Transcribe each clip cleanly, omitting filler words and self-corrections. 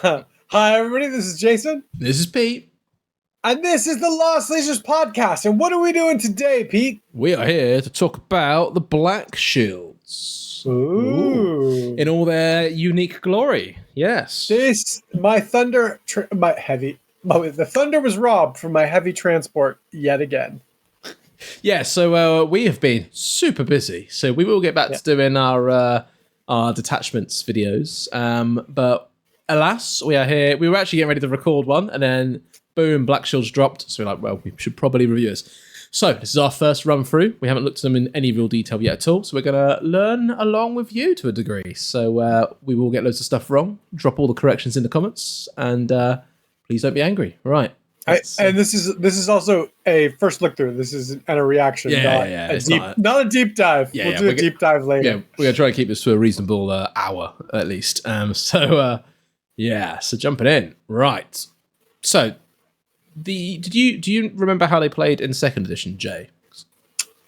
Hi, everybody. This is Jason. This is Pete. And this is the Lost Leisures podcast. And what are we doing today, Pete? We are here to talk about the Black Shields. Ooh. In all their unique glory. Yes. The thunder was robbed from my heavy transport yet again. Yeah, so we have been super busy. So we will get back to doing our detachments videos. But alas, we are here. We were actually getting ready to record one, and then boom, Black Shields dropped. So we're like, well, we should probably review this. So this is our first run through. We haven't looked at them in any real detail yet at all. So we're going to learn along with you to a degree. So we will get loads of stuff wrong. Drop all the corrections in the comments, and please don't be angry. Right. And this is also a first look through. This is a reaction, not a deep dive. We'll do a deep dive later. Yeah, we're gonna try and keep this to a reasonable hour at least. So jumping in, right? So, do you remember how they played in second edition, Jay?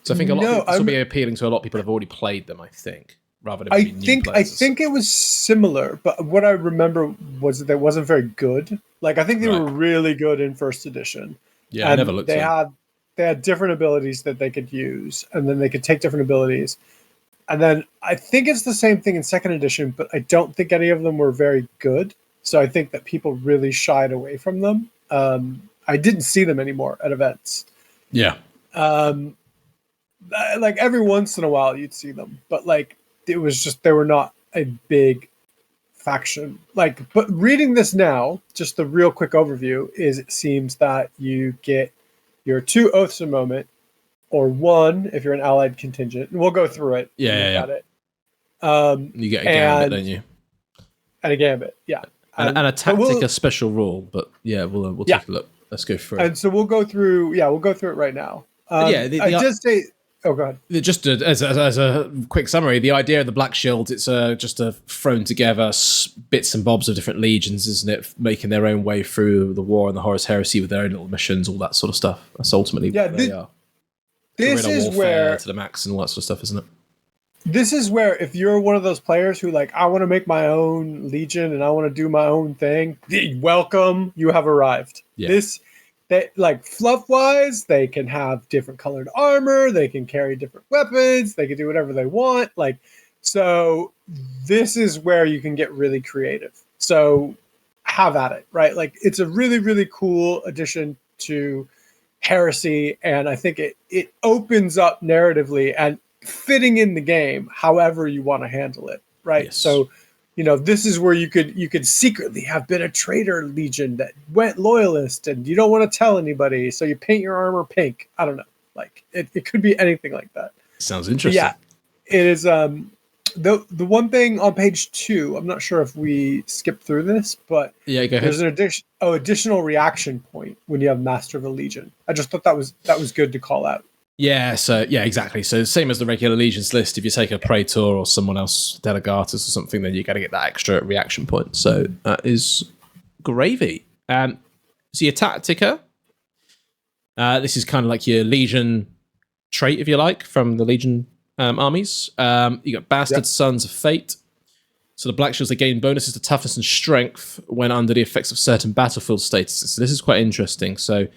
So I think this will be appealing to a lot of people who have already played them. I think. Rather than I think it was similar, but what I remember was that it wasn't very good. Like I think they were really good in first edition. Yeah, I never looked. They had different abilities that they could use, and then they could take different abilities. And then I think it's the same thing in second edition, but I don't think any of them were very good. So I think that people really shied away from them. I didn't see them anymore at events. Yeah. Like every once in a while you'd see them, but like. It was just they were not a big faction. But reading this now, just the real quick overview is it seems that you get your 2 oaths a moment, or 1 if you're an allied contingent. And we'll go through it. Yeah. You get a gambit, don't you? And a gambit, yeah. And a tactic, a special rule. But yeah, we'll take a look. Let's go through it. And so we'll go through it right now. I just say. Oh, God. Just as a quick summary, the idea of the Black Shield, it's just a thrown together bits and bobs of different legions, isn't it? Making their own way through the war and the Horus Heresy with their own little missions, all that sort of stuff. That's ultimately what they are. This is where to the max and all that sort of stuff, isn't it? This is where if you're one of those players who I want to make my own legion and I want to do my own thing, welcome, you have arrived. Yeah. Fluff wise, they can have different colored armor, they can carry different weapons, they can do whatever they want. So this is where you can get really creative. So have at it, right? It's a really, really cool addition to Heresy, and I think it opens up narratively and fitting in the game however you want to handle it, right? Yes. So this is where you could secretly have been a traitor legion that went loyalist and you don't want to tell anybody. So you paint your armor pink. I don't know. It could be anything like that. Sounds interesting. Yeah, it is. The one thing on page 2, I'm not sure if we skipped through this, but yeah, go ahead. There's an additional reaction point when you have Master of a Legion. I just thought that was good to call out. Yeah, exactly. So same as the regular legions list, if you take a Praetor or someone else, Delegatus or something, then you got to get that extra reaction point. So that is gravy. So your Tactica, this is kind of like your legion trait, if you like, from the legion armies. You got Bastard Sons of Fate. So the Black Shields, they gain bonuses to toughness and strength when under the effects of certain battlefield statuses. So this is quite interesting. So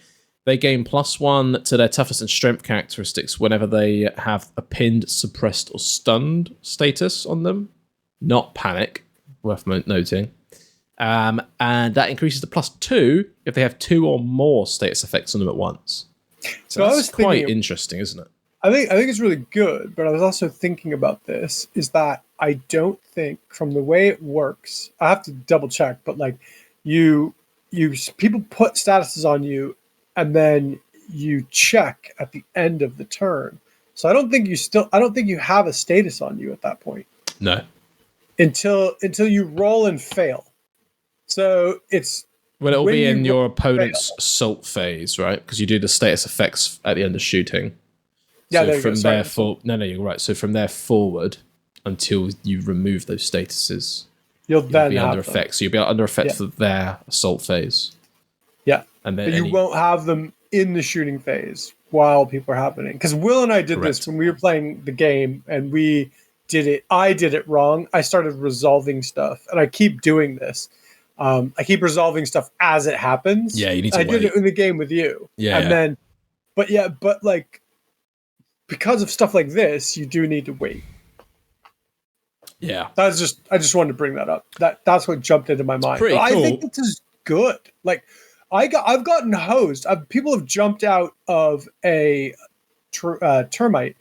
they gain +1 to their toughness and strength characteristics whenever they have a pinned, suppressed, or stunned status on them. Not panic, worth noting. And that increases to +2 if they have 2 or more status effects on them at once. So that's quite interesting, isn't it? I think it's really good, but I was also thinking about this, is that I don't think from the way it works, I have to double check, but people put statuses on you and then you check at the end of the turn. So I don't think you have a status on you at that point. No. Until you roll and fail. So it'll be in your opponent's assault phase, right? Because you do the status effects at the end of shooting. Yeah, you're right. So from there forward until you remove those statuses, you'll then be have under effect. So you'll be under effect for their assault phase. Yeah. And then but you won't have them in the shooting phase while people are happening. Because Will and I did this when we were playing the game, and I did it wrong. I started resolving stuff, and I keep doing this. I keep resolving stuff as it happens. Yeah, you need to I wait. did it in the game with you. Yeah, and yeah. then, but like, because of stuff like this, you do need to wait. Yeah. I just wanted to bring that up. That's what jumped into my mind. pretty I cool. think this is good. Like, I've gotten hosed. People have jumped out of a termite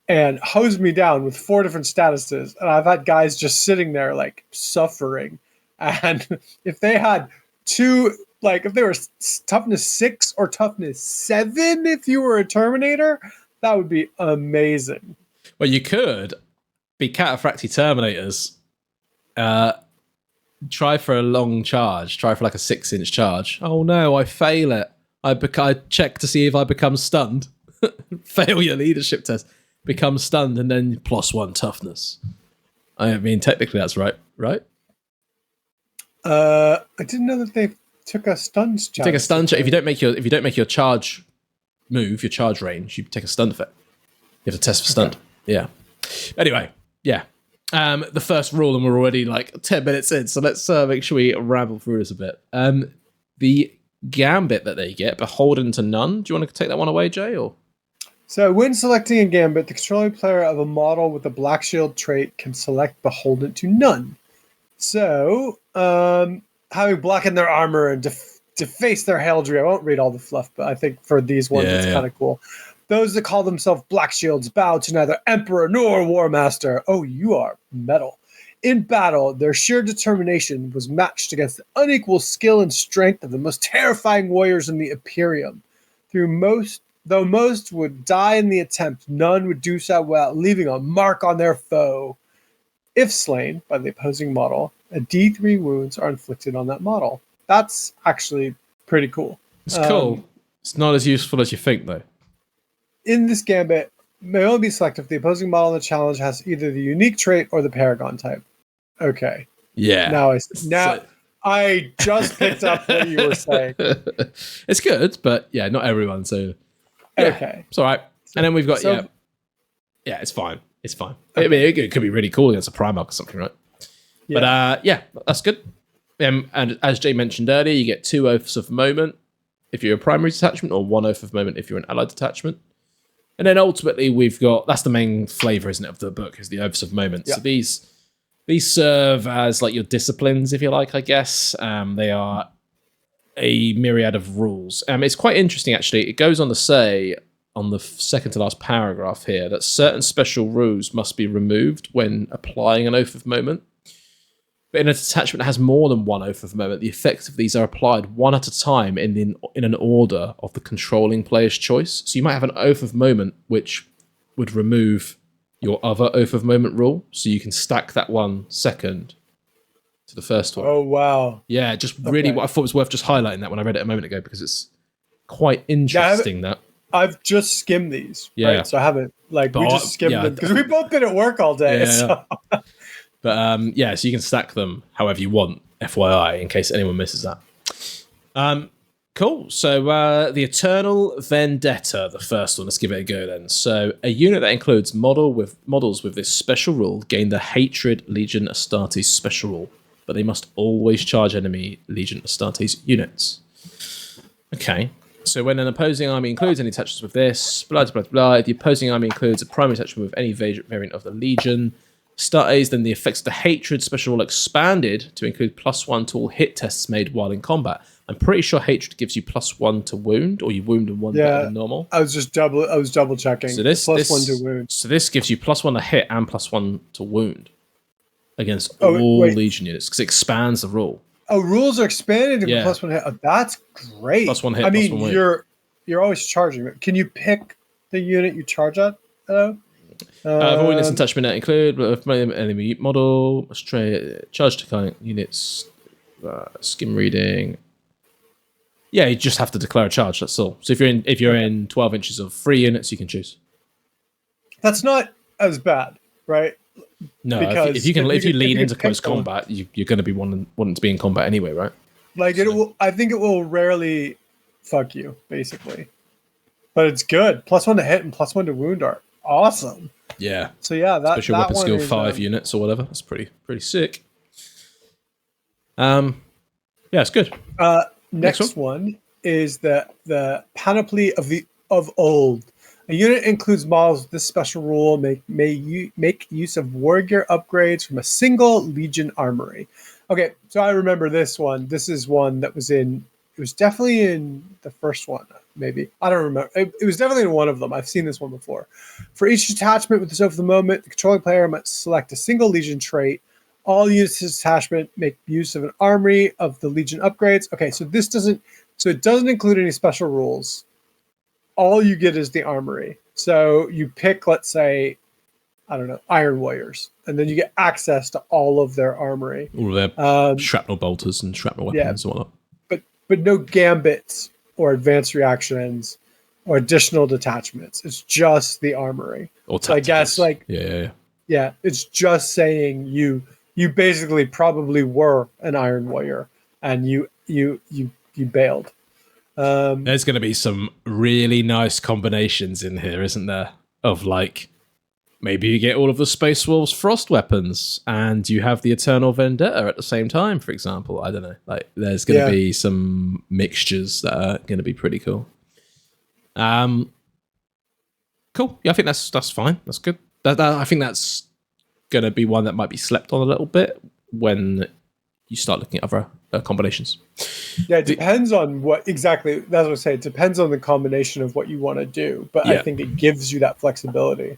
and hosed me down with 4 different statuses, and I've had guys just sitting there like suffering. And if they had 2, like if they were toughness 6 or toughness 7, if you were a Terminator, that would be amazing. Well, you could be cataphracti Terminators. Try for a long charge. Try for like a 6-inch charge. Oh no, I fail it. I check to see if I become stunned. Fail your leadership test. Become stunned and then +1 toughness. I mean, technically that's right? I didn't know that they took a stun charge. Take a stun check. If you don't make your charge move, your charge range, you take a stun effect. You have to test for stunned. Okay. Yeah. Anyway, yeah. The first rule, and we're already like 10 minutes in, so let's make sure we ramble through this a bit. The gambit that they get, beholden to none. Do you want to take that one away, Jay? Or so when selecting a gambit, the controlling player of a model with a black shield trait can select beholden to none. So, having black in their armor and deface their heraldry. I won't read all the fluff, but I think for these ones, it's kind of cool. Those that call themselves Black Shields bow to neither Emperor nor War Master. Oh, you are metal. In battle, their sheer determination was matched against the unequal skill and strength of the most terrifying warriors in the Imperium. Though most would die in the attempt, none would do so without leaving a mark on their foe. If slain by the opposing model, a D3 wounds are inflicted on that model. That's actually pretty cool. It's cool. It's not as useful as you think, though. In this gambit, may only be selected if the opposing model in the challenge has either the unique trait or the paragon type. Okay. Yeah. I just picked up what you were saying. It's good, but yeah, not everyone. So yeah, okay, it's all right. And then we've got it's fine. It's fine. Okay. I mean, it could be really cool against a Primarch or something, right? Yeah. But that's good. And as Jay mentioned earlier, you get 2 oaths of moment if you're a primary detachment, or 1 oath of moment if you're an allied detachment. And then ultimately we've got, that's the main flavour, isn't it, of the book, is the oaths of moment. Yeah. So these serve as like your disciplines, if you like, I guess. They are a myriad of rules. It's quite interesting, actually. It goes on to say, on the second to last paragraph here, that certain special rules must be removed when applying an oath of moment. But in a detachment that has more than 1 oath of moment, the effects of these are applied one at a time in an order of the controlling player's choice. So you might have an oath of moment which would remove your other oath of moment rule, so you can stack that one second to the first one. Oh, wow. Yeah, just really what I thought was worth just highlighting that when I read it a moment ago, because it's quite interesting I've just skimmed these. Yeah. Right? So I haven't, we just skimmed them because we've both been at work all day. Yeah. So. But so you can stack them however you want, FYI, in case anyone misses that. Cool. So the Eternal Vendetta, the first one. Let's give it a go then. So a unit that includes models with this special rule gain the Hatred Legion Astartes special rule, but they must always charge enemy Legion Astartes units. Okay. So when an opposing army includes any attachments with this, blah, blah, blah, if the opposing army includes a primary attachment with any variant of the Legion Astartes, then the effects of the Hatred special rule expanded to include +1 to all hit tests made while in combat. I'm pretty sure Hatred gives you +1 to wound, or you wound and 1 better than normal. I was double checking. So this +1 to wound. So this gives you +1 to hit and +1 to wound against all Legion units, because it expands the rule. Oh, rules are expanded to +1 hit. Oh, that's great. +1 hit. I mean, +1 you're always charging. Can you pick the unit you charge at? Avoid this attachment that include enemy model, charge to kind units, skim reading. Yeah, you just have to declare a charge. That's all. So if you're in 12 inches of 3 units, you can choose. That's not as bad, right? No, because if you lean into close combat, you're going to be wanting to be in combat anyway, right? I think it will rarely fuck you, basically. But it's good. +1 to hit and +1 to wound are awesome. Yeah. So yeah, special weapon skill 5 units or whatever. That's pretty sick. Yeah, it's good. Next one is the panoply of old. A unit includes models with this special rule make use of war gear upgrades from a single Legion armory. Okay, so I remember this one. This is one that was in. It was definitely in the first one, maybe. I don't remember. It was definitely in one of them. I've seen this one before. For each detachment with this over the moment, the controlling player must select a single Legion trait. All units in this detachment make use of an armory of the Legion upgrades. Okay, so this doesn't. So it doesn't include any special rules. All you get is the armory. So you pick, let's say, I don't know, Iron Warriors, and then you get access to all of their armory. All of their shrapnel bolters and shrapnel weapons and whatnot. But no gambits or advanced reactions or additional detachments. It's just the armory. Or so I guess yeah, it's just saying you basically probably were an Iron Warrior and you bailed. There's going to be some really nice combinations in here, isn't there? Of like, maybe you get all of the Space Wolves frost weapons and you have the Eternal Vendetta at the same time, for example. I don't know. Like, there's going to be some mixtures that are going to be pretty cool. Cool. Yeah, I think that's fine. That's good. I think that's going to be one that might be slept on a little bit when you start looking at other combinations. Yeah, it depends on what exactly. That's what I say. It depends on the combination of what you want to do, but I think it gives you that flexibility.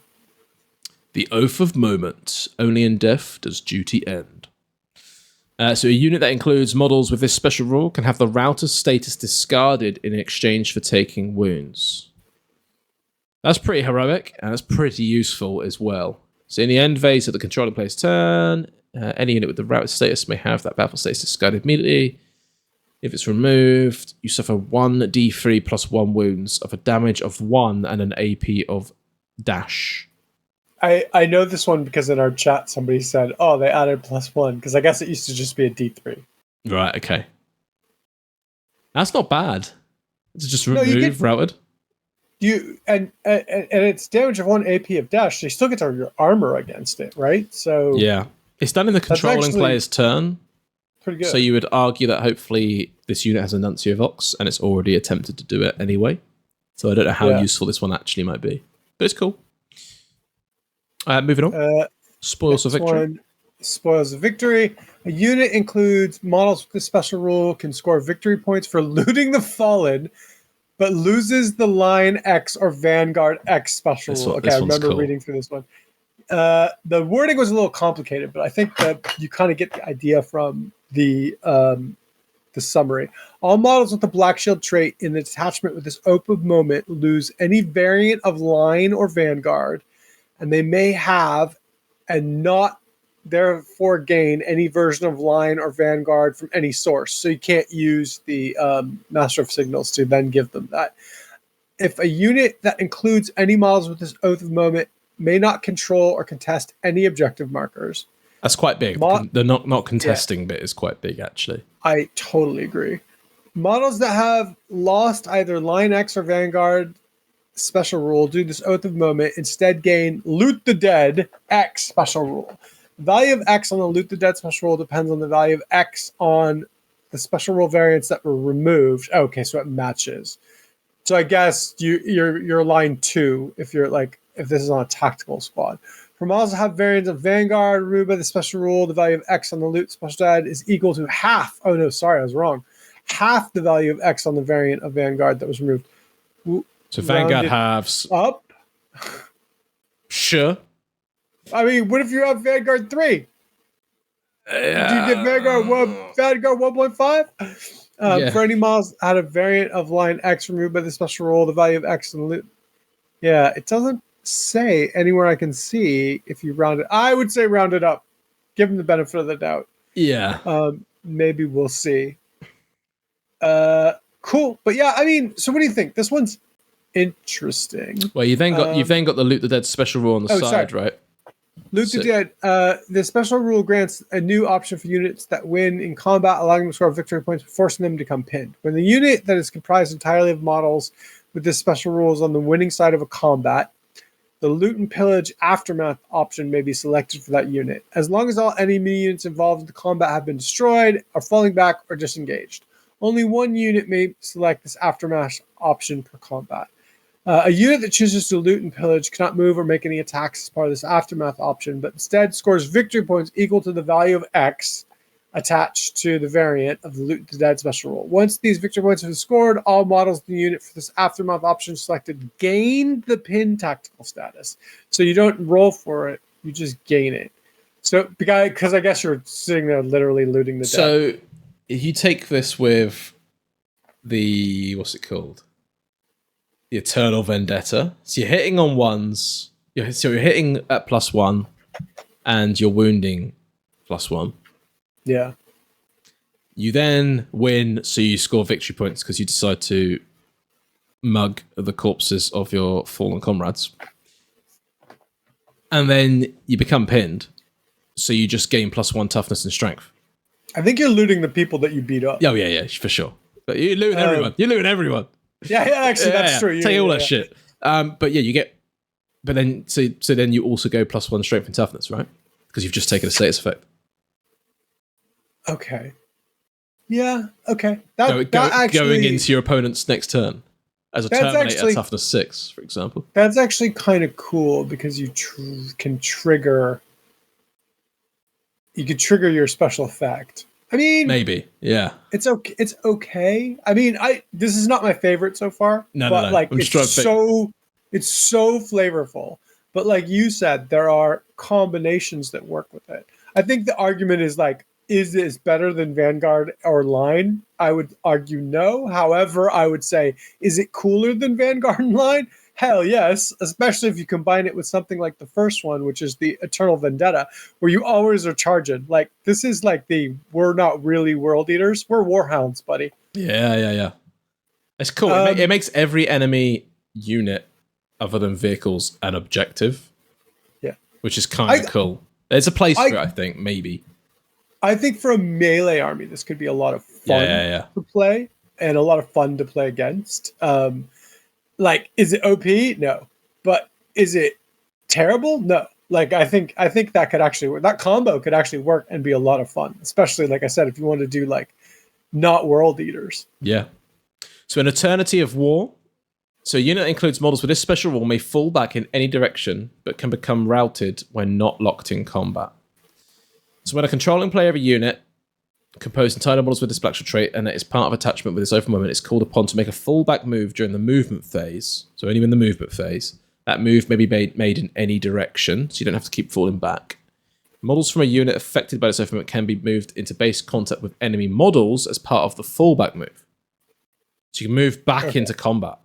The Oath of Moment. Only in death does duty end. So a unit that includes models with this special rule can have the router's status discarded in exchange for taking wounds. That's pretty heroic, and that's pretty useful as well. So in the end phase of the controller player's turn, any unit with the router status may have that battle status discarded immediately. If it's removed, you suffer 1d3 plus 1 wounds of a damage of 1 and an AP of dash. I know this one because in our chat somebody said, oh, they added +1, because I guess it used to just be a D3. Right, okay. That's not bad. It's just remove routed. And it's damage of 1 AP of dash, so you still get your armor against it, right? So yeah. It's done in the controlling player's turn. Pretty good. So you would argue that hopefully this unit has a Nuncio Vox and it's already attempted to do it anyway. So I don't know how useful this one actually might be. But it's cool. Moving on. Spoils of Victory. Spoils of Victory. A unit includes models with this special rule can score victory points for looting the Fallen, but loses the Line X or Vanguard X special rule. Okay, I remember reading through this one. The wording was a little complicated, but I think that you kind of get the idea from the summary. All models with the Black Shield trait in the detachment with this open moment lose any variant of Line or Vanguard, and they may have and not therefore gain any version of Line or Vanguard from any source. So you can't use the Master of Signals to then give them that. If a unit that includes any models with this Oath of Moment may not control or contest any objective markers. That's quite big. The not contesting bit is quite big, actually. I totally agree. Models that have lost either Line X or Vanguard special rule due to this Oath of Moment instead gain Loot the Dead X special rule. The value of X on the Loot the Dead special rule depends on the value of X on the special rule variants that were removed. Okay, so it matches. So I guess you're line 2 if this is on a tactical squad. For models that have variants of Vanguard removed by the special rule, the value of X on the Loot special dead is equal to half. Oh no, sorry, I was wrong. Half the value of X on the variant of Vanguard that was removed. So Vanguard halves up. Sure. I mean, what if you have Vanguard 3? Did you get Vanguard 1.5? For any models had a variant of Line X removed by the special rule, the value of X in the loot. Yeah, it doesn't say anywhere I can see if you round it. I would say round it up. Give them the benefit of the doubt. Yeah. Maybe we'll see. Cool. But yeah, I mean, so what do you think? This one's interesting. Well, you've then got the Loot the Dead special rule on the side, right? Loot the Dead. The special rule grants a new option for units that win in combat, allowing them to score victory points, forcing them to become pinned. When the unit that is comprised entirely of models with this special rule is on the winning side of a combat, the loot and pillage aftermath option may be selected for that unit, as long as all enemy units involved in the combat have been destroyed, are falling back, or disengaged. Only one unit may select this aftermath option per combat. A unit that chooses to loot and pillage cannot move or make any attacks as part of this aftermath option, but instead scores victory points equal to the value of X attached to the variant of the Loot to Dead special rule. Once these victory points have been scored, all models in the unit for this aftermath option selected gain the pin tactical status. So you don't roll for it, you just gain it. So, because I guess you're sitting there literally looting the dead. So, if you take this with the, what's it called? The Eternal Vendetta. So you're hitting on ones, you're hitting at +1, and you're wounding +1. Yeah. You then win, so you score victory points because you decide to mug the corpses of your fallen comrades. And then you become pinned, so you just gain +1 toughness and strength. I think you're looting the people that you beat up. Oh, yeah, for sure. But you're looting everyone. You're looting everyone. Yeah, actually, that's true. Take all that shit. But yeah, you get... But then, so then you also go +1 strength and toughness, right? Because you've just taken a status effect. Okay. Yeah, okay. That actually, going into your opponent's next turn as a Terminator toughness 6, for example. That's actually kind of cool because you can trigger... You could trigger your special effect. I mean... Maybe, yeah. It's okay. It's okay. I mean, this is not my favorite so far. No. Like, it's so flavorful. But like you said, there are combinations that work with it. I think the argument is like, is this better than Vanguard or Line? I would argue no. However, I would say, is it cooler than Vanguard and Line? Hell yes, especially if you combine it with something like the first one, which is the Eternal Vendetta, where you always are charging. Like, this is like we're not really World Eaters, we're Warhounds, buddy. Yeah. It's cool. It makes every enemy unit, other than vehicles, an objective. Yeah. Which is kind of cool. There's a place for it, I think, maybe. I think for a melee army, this could be a lot of fun to play, and a lot of fun to play against. Like, is it OP? No. But is it terrible? No. Like, I think that could actually work. That combo could actually work and be a lot of fun, especially, like I said, if you want to do, like, not World Eaters. Yeah. So an Eternity of War. So a unit that includes models with this special rule may fall back in any direction, but can become routed when not locked in combat. So when a controlling player of a unit composed entirely of models with this special trait, and it is part of attachment with this open moment, is called upon to make a fallback move during the movement phase. So only in the movement phase. That move may be made in any direction, so you don't have to keep falling back. Models from a unit affected by this open moment can be moved into base contact with enemy models as part of the fallback move. So you can move back into combat.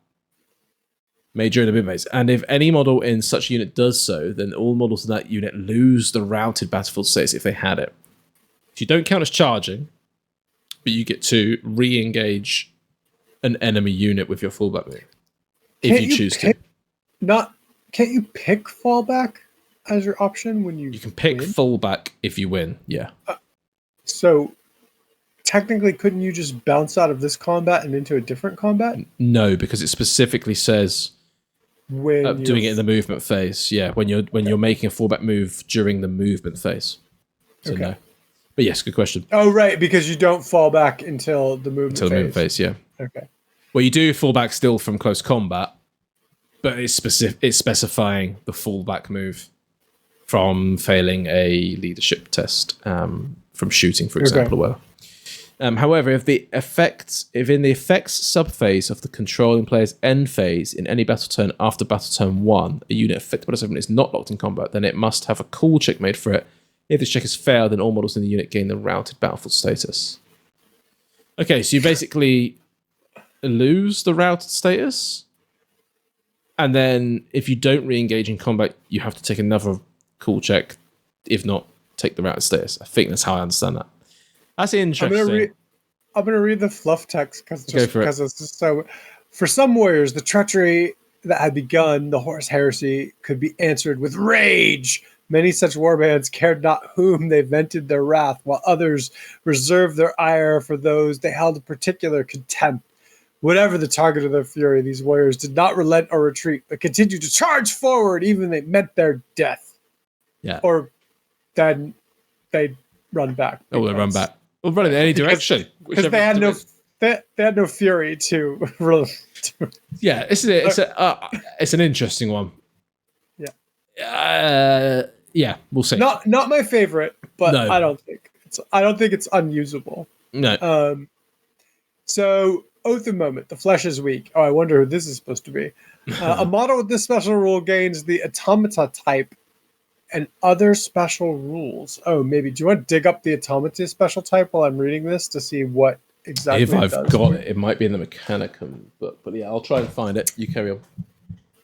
Made during the mid phase. And if any model in such a unit does so, then all models in that unit lose the routed battlefield status if they had it. So you don't count as charging, but you get to re-engage an enemy unit with your fallback move. If you choose to. Can't you pick fallback as your option when you can pick fallback if you win, yeah. So technically, couldn't you just bounce out of this combat and into a different combat? No, because it specifically says when doing it in the movement phase. Yeah, when you're making a fallback move during the movement phase. So no. But yes, good question. Oh, right, because you don't fall back until the movement phase. Yeah. Okay. Well, you do fall back still from close combat, but it's specifying the fallback move from failing a leadership test, from shooting, for example. Well, however, if in the effects subphase of the controlling player's end phase in any battle turn after battle turn 1, a unit affected by this event is not locked in combat, then it must have a cool check made for it. If this check is failed, then all models in the unit gain the routed battlefield status. Okay, so you basically lose the routed status, and then if you don't re-engage in combat, you have to take another cool check. If not, take the routed status. I think that's how I understand that. That's interesting. I'm gonna read the fluff text because it's just so. For some warriors, the treachery that had begun the Horus Heresy could be answered with rage. Many such warbands cared not whom they vented their wrath, while others reserved their ire for those they held in particular contempt. Whatever the target of their fury, these warriors did not relent or retreat, but continued to charge forward, even when they met their death. Yeah. Or then they'd run back. Oh, they run back. Well, run in any direction. Because they had no fury to. Yeah, it's an interesting one. Yeah, we'll see. Not my favorite, but No. I don't think it's unusable. No. So Oath of Moment, the flesh is weak. Oh, I wonder who this is supposed to be. A model with this special rule gains the automata type and other special rules. Oh, maybe. Do you want to dig up the automata special type while I'm reading this to see what exactly if I've it does? got it might be in the Mechanicum, but yeah, I'll try and find it. You carry on.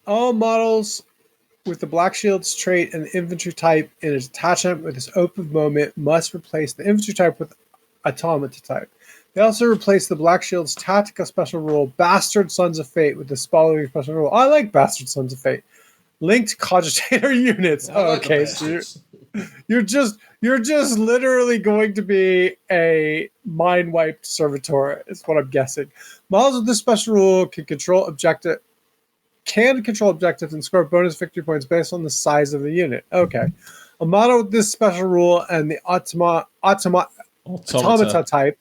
All models with the Black Shield's trait and the infantry type in its attachment with this Oath of Moment must replace the infantry type with automata type. They also replace the Black Shield's tactical special rule, Bastard Sons of Fate, with the following special rule. I like Bastard Sons of Fate. Linked cogitator units. Oh, okay, so you're just literally going to be a mind wiped servitor, is what I'm guessing. Models with this special rule can control objectives and score bonus victory points based on the size of the unit. Okay. A model with this special rule and the automata type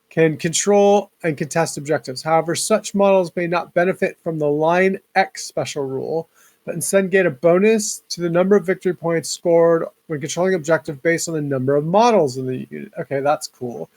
can control and contest objectives. However, such models may not benefit from the Line X special rule, but instead get a bonus to the number of victory points scored when controlling objective based on the number of models in the unit. Okay, that's cool.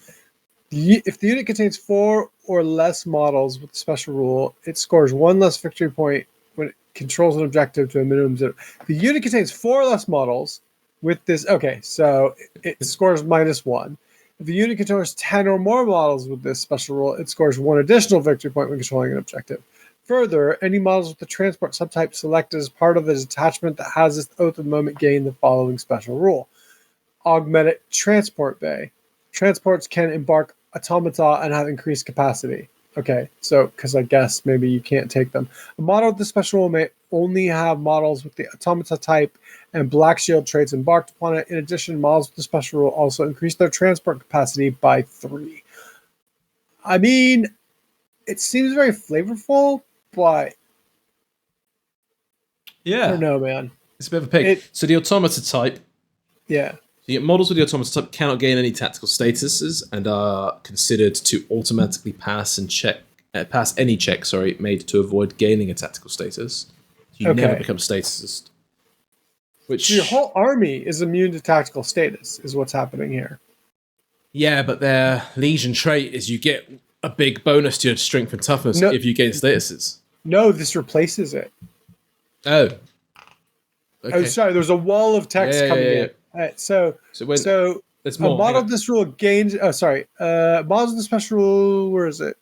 If the unit contains 4 or less models with the special rule, it scores 1 less victory point when it controls an objective to a minimum 0. The unit contains 4 or less models with this. Okay, so it scores -1. If the unit controls 10 or more models with this special rule, it scores 1 additional victory point when controlling an objective. Further, any models with the transport subtype selected as part of the detachment that has this Oath of Moment gain the following special rule. Augmented Transport Bay. Transports can embark automata and have increased capacity. Okay, so because I guess maybe you can't take them. A model with the special rule may only have models with the automata type and Black Shield traits embarked upon it. In addition, models with the special rule also increase their transport capacity by 3. I mean, it seems very flavorful, but yeah, I don't know, man. It's a bit of a pig. So the automata type. Yeah. So you get models with the automata type cannot gain any tactical statuses and are considered to automatically pass any check made to avoid gaining a tactical status. You never become statusist. So your whole army is immune to tactical status, is what's happening here. Yeah, but their Legion trait is you get a big bonus to your strength and toughness if you gain statuses. No, this replaces it. Oh. Okay. Oh, sorry. There's a wall of text coming in. All right, so there's more. A model of this rule gains. Oh, sorry. Models of the special rule. Where is it?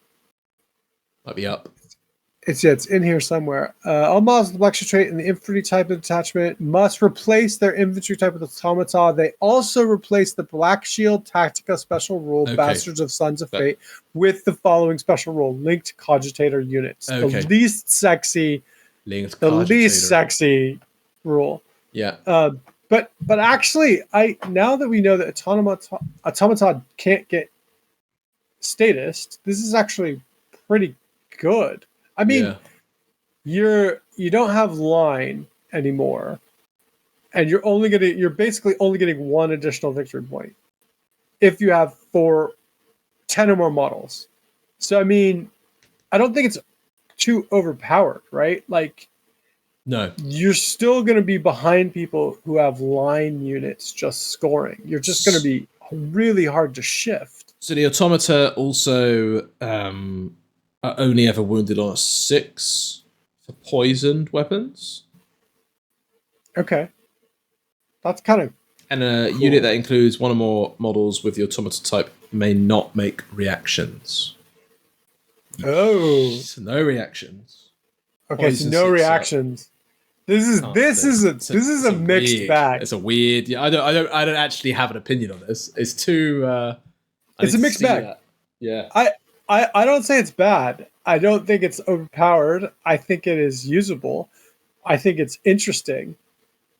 Might be up. It's in here somewhere. All models of the Black Shield trait and the infantry type of detachment must replace their infantry type with automata. They also replace the Black Shield Tactica special rule, Bastards of Sons of Fate, with the following special rule: linked cogitator units. Okay. The least sexy rule. Yeah. But actually, now that we know that automata can't get status, this is actually pretty good. I mean, you don't have line anymore, and you're basically only getting 1 additional victory point if you have 10 or more models. So I mean, I don't think it's too overpowered, right? Like, no, you're still going to be behind people who have line units just scoring. You're just going to be really hard to shift. So the automata also are only ever wounded on a 6 for poisoned weapons. Okay. That's kind of And a unit that includes 1 or more models with the automata type may not make reactions. Oh. So no reactions. Okay, so no reactions. This is a mixed bag. It's a weird. Yeah, I don't actually have an opinion on this. It's too. It's a mixed bag. That. Yeah. I don't say it's bad. I don't think it's overpowered. I think it is usable. I think it's interesting.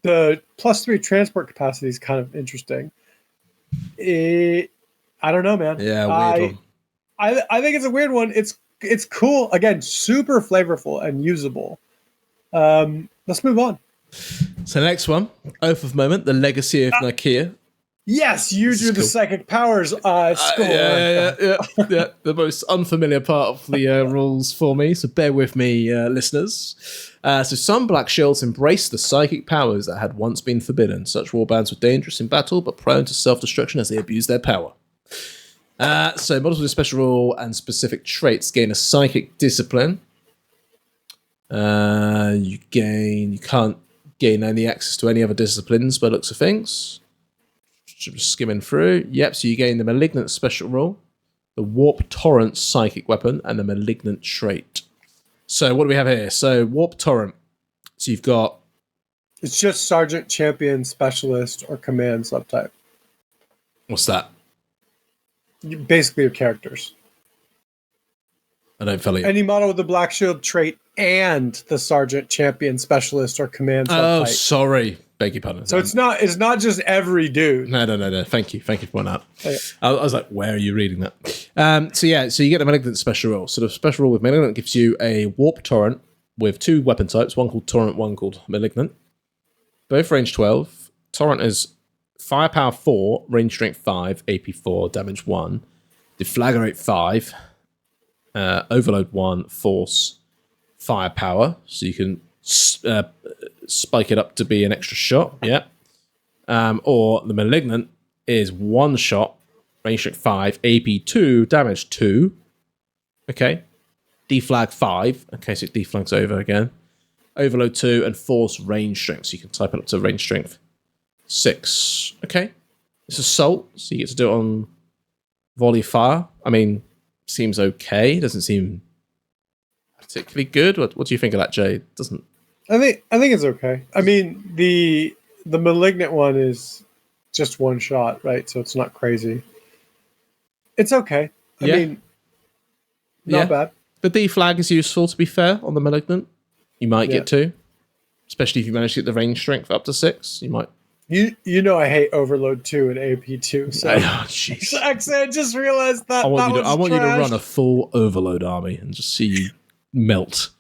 The +3 transport capacity is kind of interesting. I don't know, man. Yeah, weird one. I think it's a weird one. It's it's cool. Again, super flavorful and usable. Let's move on. So the next one, Oath of Moment, the Legacy of Nikaea. Yes, you drew the psychic powers score. Yeah. The most unfamiliar part of the rules for me, so bear with me, listeners. So some black shields embrace the psychic powers that had once been forbidden. Such warbands were dangerous in battle, but prone to self-destruction as they abuse their power. So models with a special rule and specific traits gain a psychic discipline. You can't gain any access to any other disciplines by looks of things. Just skimming through. Yep, so you gain the Malignant special rule, the Warp Torrent psychic weapon, and the Malignant trait. So what do we have here? So Warp Torrent. So you've got... It's just Sergeant, Champion, Specialist, or Command subtype. What's that? Basically your characters. I don't follow you. Any model with the Black Shield trait and the Sergeant, Champion, Specialist, or Command subtype. Oh, sorry. Beg your pardon. So it's not just every dude. No. Thank you for pointing out. Okay. I was like, where are you reading that? So you get the Malignant special rule. So the special rule with Malignant gives you a Warp Torrent with 2 weapon types, one called Torrent, one called Malignant. Both range 12. Torrent is Firepower 4, Range Strength 5, AP 4, Damage 1, Deflagrate 5, Overload 1, Force, Firepower. So you can spike it up to be an extra shot, yeah. Or the Malignant is 1 shot, range strength 5, AP 2, damage 2. Okay. Deflag 5. Okay, so it deflags over again. Overload 2 and force range strength. So you can type it up to range strength 6. Okay. It's assault, so you get to do it on volley fire. I mean, seems okay. Doesn't seem particularly good. What do you think of that, Jay? Doesn't... I think it's okay. I mean, the Malignant one is just 1 shot, right? So it's not crazy. It's okay. I mean, not bad. The deflag is useful, to be fair, on the Malignant. You might get 2. Especially if you manage to get the range strength up to 6. You might... You know I hate Overload 2 and AP 2. So jeez. Actually, I just realized that I want you to trash. run a full Overload army and just see you melt.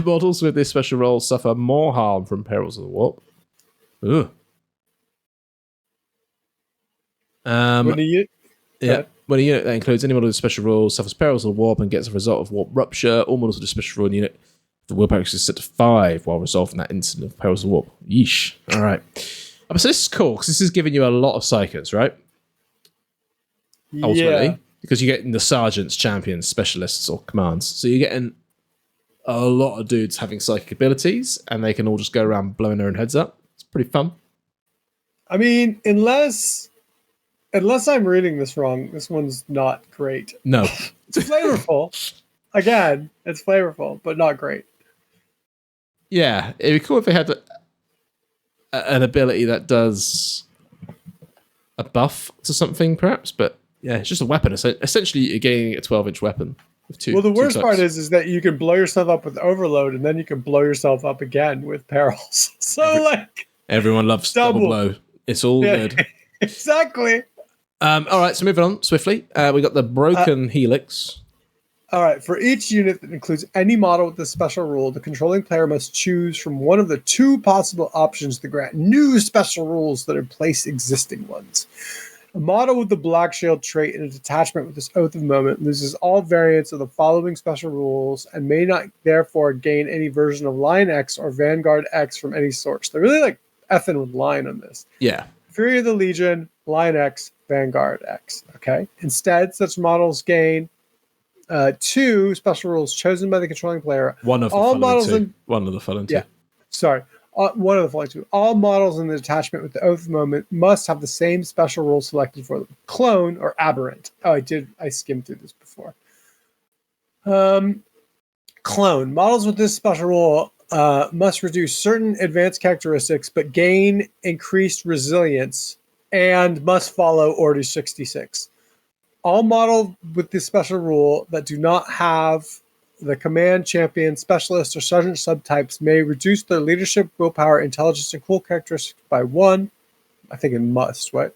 Models with this special role suffer more harm from perils of the warp. Ugh. When a unit that includes any model with a special rule suffers perils of the warp and gets a result of warp rupture, all models with a special rule unit, the willpower is set to 5 while resolving that incident of perils of the warp. Yeesh. All right. So this is cool because this is giving you a lot of psychers, right? Ultimately. Yeah. Because you're getting the sergeants, champions, specialists, or commands. So you're getting a lot of dudes having psychic abilities, and they can all just go around blowing their own heads up. It's pretty fun. I mean, unless I'm reading this wrong, this one's not great. No. It's flavorful. Again, it's flavorful, but not great. Yeah, it'd be cool if they had an ability that does a buff to something, perhaps. But yeah, it's just a weapon. Essentially, you're getting a 12-inch weapon. Well, the worst part is that you can blow yourself up with overload, and then you can blow yourself up again with perils. So, everyone loves double blow. It's all good. Exactly. All right, so moving on swiftly. We got the broken helix. All right, for each unit that includes any model with this special rule, the controlling player must choose from one of the 2 possible options to grant new special rules that replace existing ones. A model with the Black Shield trait and a detachment with this Oath of Moment loses all variants of the following special rules and may not therefore gain any version of Line X or Vanguard X from any source. They're really effing with line on this. Yeah. Fury of the Legion, Line X, Vanguard X. Okay. Instead, such models gain 2 special rules chosen by the controlling player. One of the following 2. Yeah. Sorry. One of the following 2. All models in the detachment with the Oath Moment must have the same special rule selected for them. Clone or aberrant. Oh, I skimmed through this before. Clone. Models with this special rule must reduce certain advanced characteristics but gain increased resilience and must follow Order 66. All models with this special rule that do not have the command, champion, specialist, or sergeant subtypes may reduce their leadership, willpower, intelligence, and cool characteristics by 1. I think it must, right?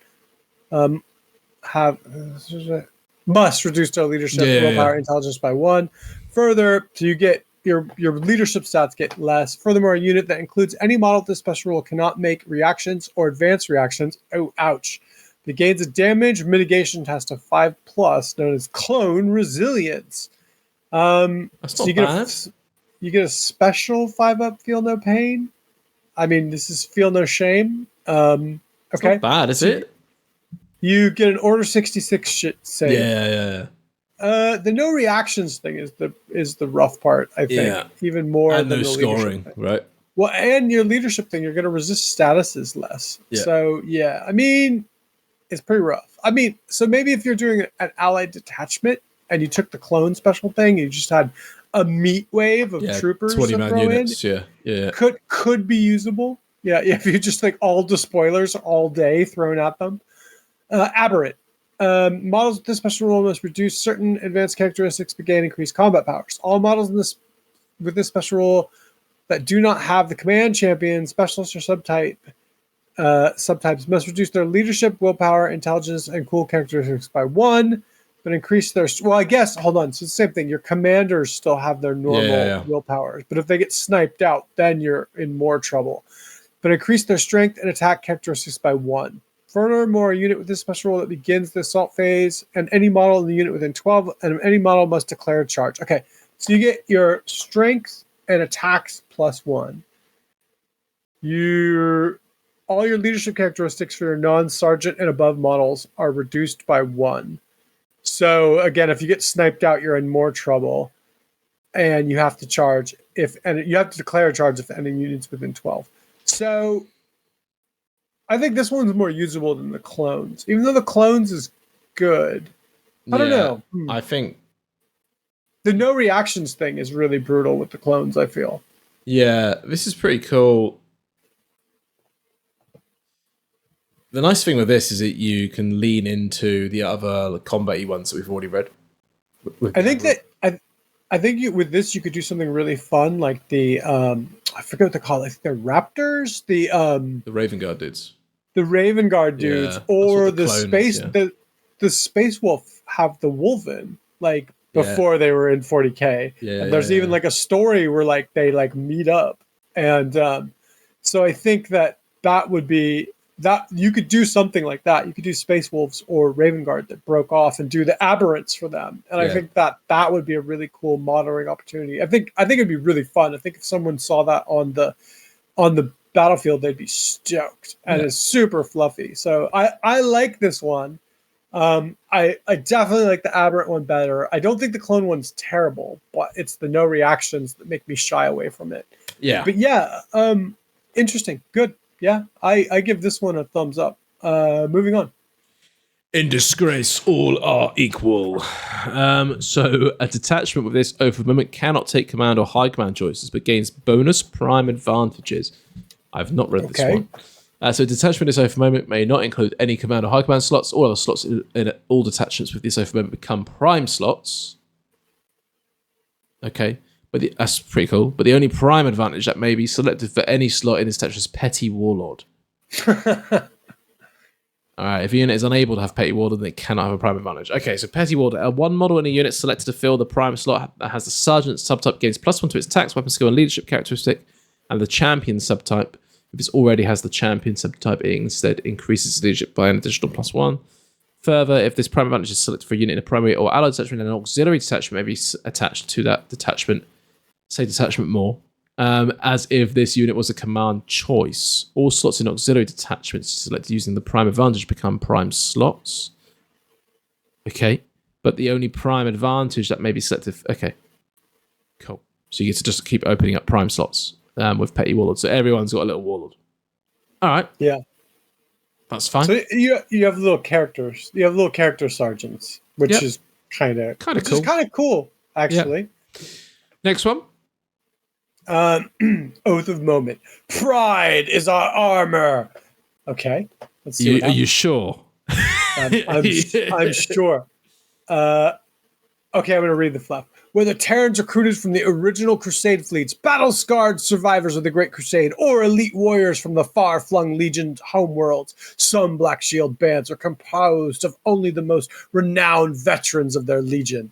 must reduce their leadership, willpower, intelligence by 1. Further, so you get your leadership stats get less. Furthermore, a unit that includes any model with this special rule cannot make reactions or advanced reactions. Oh, ouch. It gains a damage mitigation test of 5+, known as clone resilience. That's not bad. You get a special 5-up feel no pain. I mean, this is feel no shame. Okay. Not bad, is it? You get an Order 66 shit save. Yeah. The no reactions thing is the rough part, I think. Yeah. Even more and than no the scoring, thing. Right? Well, and your leadership thing, you're going to resist statuses less. Yeah. So, yeah. I mean, it's pretty rough. I mean, so maybe if you're doing an allied detachment and you took the clone special thing, you just had a meat wave of troopers 20-man units. Yeah. Could be usable. Yeah, if you just like all the spoilers all day thrown at them. Aberrant. Models with this special rule must reduce certain advanced characteristics but gain increased combat powers. All models with this special rule that do not have the command champion, specialist, or subtypes must reduce their leadership, willpower, intelligence, and cool characteristics by 1, but increase their... Well, I guess, hold on. So it's the same thing. Your commanders still have their normal willpowers, but if they get sniped out, then you're in more trouble. But increase their strength and attack characteristics by 1. Furthermore, a unit with this special rule that begins the assault phase, and any model in the unit within 12, and any model must declare a charge. Okay, so you get your strength and attacks +1. All your leadership characteristics for your non-sergeant and above models are reduced by 1. So again, if you get sniped out, you're in more trouble, and you have to charge you have to declare a charge if any units within 12. So I think this one's more usable than the clones, even though the clones is good. I don't know. I think the no reactions thing is really brutal with the clones, I feel. Yeah, this is pretty cool. The nice thing with this is that you can lean into the other combat-y ones that we've already read. I think with this you could do something really fun, like the I forget what they call it. I think the Raptors, the Raven Guard dudes. The Raven Guard dudes, or the space the Space Wolf have the Wolven, like before they were in 40K. And there's even like a story where like they like meet up. And so I think that would be that you could do something like that. You could do Space Wolves or Raven Guard that broke off and do the aberrants for them. And I think that would be a really cool modeling opportunity. I think it'd be really fun. I think if someone saw that on the battlefield, they'd be stoked. And it's super fluffy. So I like this one. I definitely like the aberrant one better. I don't think the clone one's terrible, but it's the no reactions that make me shy away from it. Yeah. But interesting. Good. Yeah, I give this one a thumbs up. Moving on. In disgrace, all are equal. So a detachment with this oath of moment cannot take command or high command choices, but gains bonus prime advantages. I've not read this one. So detachment with this oath of moment may not include any command or high command slots. All other slots in all detachments with this oath of moment become prime slots. Okay. But that's pretty cool. But the only prime advantage that may be selected for any slot in this detachment is Petty Warlord. Alright, if a unit is unable to have Petty Warlord, then it cannot have a prime advantage. Okay, so Petty Warlord. One model in a unit selected to fill the prime slot that has the Sergeant subtype gains +1 to its attacks, weapon skill, and leadership characteristic, and the Champion subtype. If it already has the Champion subtype, it instead increases its leadership by an additional +1. Further, if this prime advantage is selected for a unit in a primary or allied detachment, then an auxiliary detachment may be attached to that detachment. Say detachment more, as if this unit was a command choice. All slots in auxiliary detachments selected using the prime advantage become prime slots. Okay, but the only prime advantage that may be selected... Okay, cool. So you get to just keep opening up prime slots with Petty Warlord. So everyone's got a little Warlord. All right. Yeah. That's fine. So you have little characters. You have little character sergeants, which is kind of cool. Is kind of cool, actually. Yep. Next one. Oath of Moment. Pride is our armor. Okay. Let's see. Are you sure? I'm sure. Okay, I'm going to read the fluff. whether Terrans recruited from the original Crusade fleets, battle-scarred survivors of the Great Crusade, or elite warriors from the far-flung Legion's homeworlds. Some Black Shield bands are composed of only the most renowned veterans of their Legion.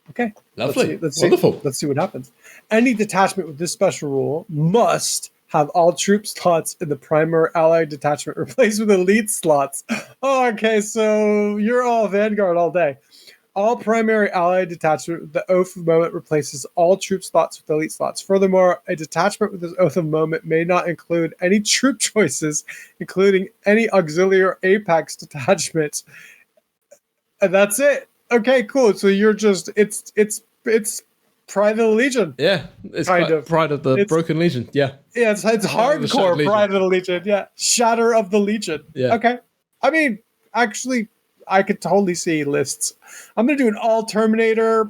Okay. Lovely. Wonderful. Let's see what happens. Any detachment with this special rule must have all troop slots in the primary allied detachment replaced with elite slots. Oh, okay, so you're all Vanguard all day. All primary allied detachment with the Oath of Moment replaces all troop slots with elite slots. Furthermore, a detachment with this Oath of Moment may not include any troop choices, including any auxiliary or apex detachments. And that's it. Okay, cool. So you're just it's Pride of the Legion. Yeah, it's kind of Pride of the Broken Legion. Yeah, yeah, it's hardcore Pride of the Legion. Yeah, Shatter of the Legion. Yeah. Okay. I mean, actually, I could totally see lists. I'm gonna do an all Terminator.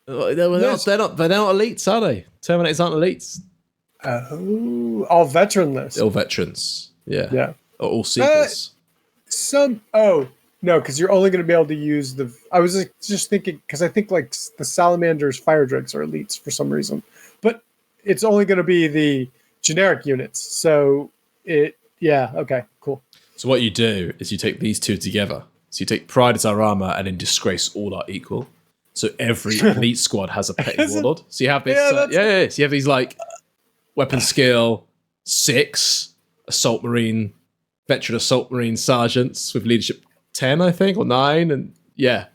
They're not elites, are they? Terminators aren't elites. Oh, all veteran lists. All veterans. Yeah. Yeah. Or all seekers. No, because you're only going to be able to use the. I was just thinking because I think like the Salamanders, fire dregs are elites for some reason, but it's only going to be the generic units. So okay, cool. So what you do is you take these two together. So you take Pride as our armor, and in Disgrace all are equal. So every elite squad has a petty warlord. So you have this. So you have these like weapon skill 6 assault marine, veteran assault marine sergeants with leadership 10, I think, or 9, and yeah.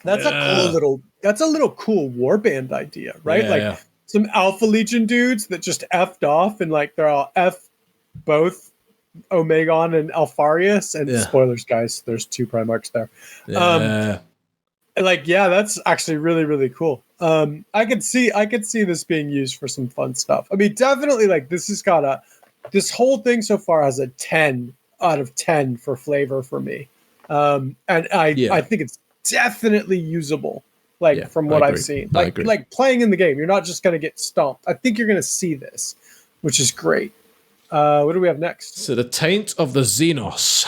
That's a little cool warband idea, right? Some Alpha Legion dudes that just effed off and like they're all F both Omegon and Alfarius, and spoilers, guys, there's 2 Primarchs there. That's actually really, really cool. I could see this being used for some fun stuff. I mean, definitely like this whole thing so far has a 10 out of 10 for flavor for me. And I think it's definitely usable, from what I've seen. Like playing in the game, you're not just going to get stomped. I think you're going to see this, which is great. What do we have next? So the Taint of the Xenos.